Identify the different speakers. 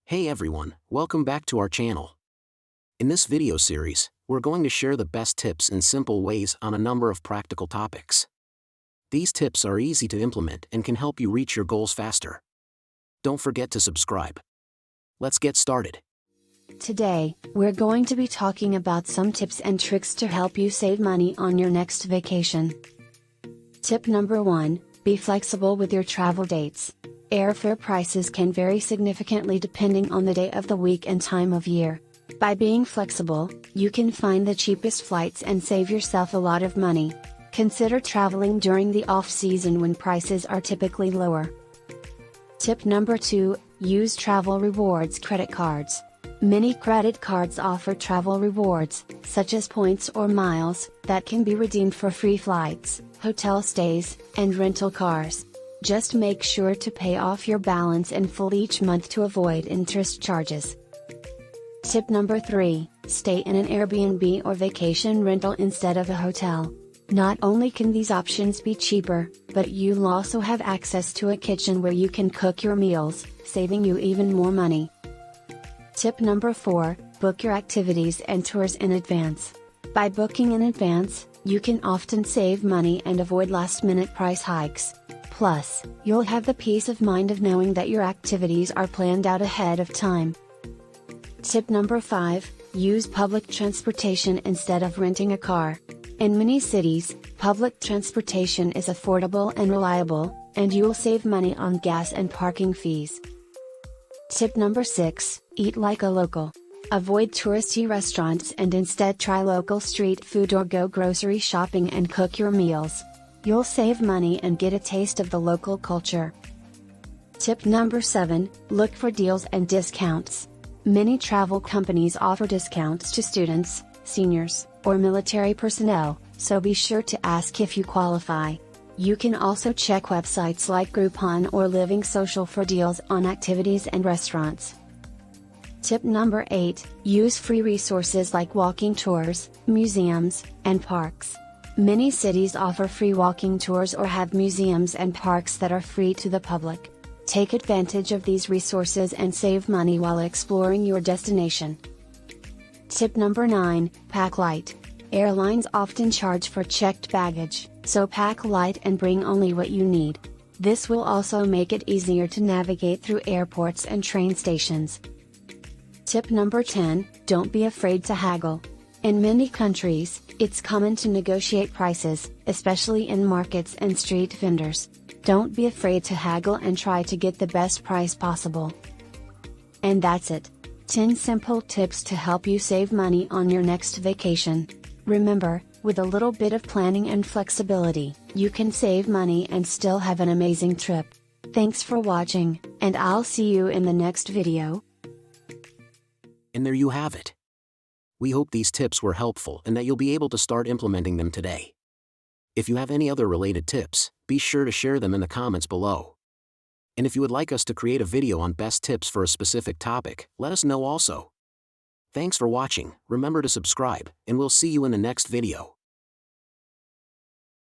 Speaker 1: Hey everyone, welcome back to our channel. In this video series, we're going to share the best tips and simple ways on a number of practical topics. These tips are easy to implement and can help you reach your goals faster. Don't forget to subscribe. Let's get started.
Speaker 2: Today, we're going to be talking about some tips and tricks to help you save money on your next vacation. Tip number 1, be flexible with your travel dates. Airfare prices can vary significantly depending on the day of the week and time of year. By being flexible, you can find the cheapest flights and save yourself a lot of money. Consider traveling during the off-season when prices are typically lower. Tip number 2, use travel rewards credit cards. Many credit cards offer travel rewards, such as points or miles, that can be redeemed for free flights, hotel stays, and rental cars. Just make sure to pay off your balance in full each month to avoid interest charges. Tip number 3, stay in an Airbnb or vacation rental instead of a hotel. Not only can these options be cheaper, but you'll also have access to a kitchen where you can cook your meals, saving you even more money. Tip number 4, book your activities and tours in advance. By booking in advance, you can often save money and avoid last-minute price hikes. Plus, you'll have the peace of mind of knowing that your activities are planned out ahead of time. Tip number 5, use public transportation instead of renting a car. In many cities, public transportation is affordable and reliable, and you'll save money on gas and parking fees. Tip number 6, eat like a local. Avoid touristy restaurants and instead try local street food or go grocery shopping and cook your meals. You'll save money and get a taste of the local culture. Tip number 7, look for deals and discounts. Many travel companies offer discounts to students, seniors, or military personnel, so be sure to ask if you qualify. You can also check websites like Groupon or Living Social for deals on activities and restaurants. Tip number 8, use free resources like walking tours, museums, and parks. Many cities offer free walking tours or have museums and parks that are free to the public. Take advantage of these resources and save money while exploring your destination. Tip number 9, pack light. Airlines often charge for checked baggage, so pack light and bring only what you need. This will also make it easier to navigate through airports and train stations. Tip number 10, don't be afraid to haggle. In many countries, it's common to negotiate prices, especially in markets and street vendors. Don't be afraid to haggle and try to get the best price possible. And that's it. 10 simple tips to help you save money on your next vacation. Remember, with a little bit of planning and flexibility, you can save money and still have an amazing trip. Thanks for watching, and I'll see you in the next video.
Speaker 1: And there you have it. We hope these tips were helpful and that you'll be able to start implementing them today. If you have any other related tips, be sure to share them in the comments below. And if you would like us to create a video on best tips for a specific topic, let us know also. Thanks for watching, remember to subscribe, and we'll see you in the next video.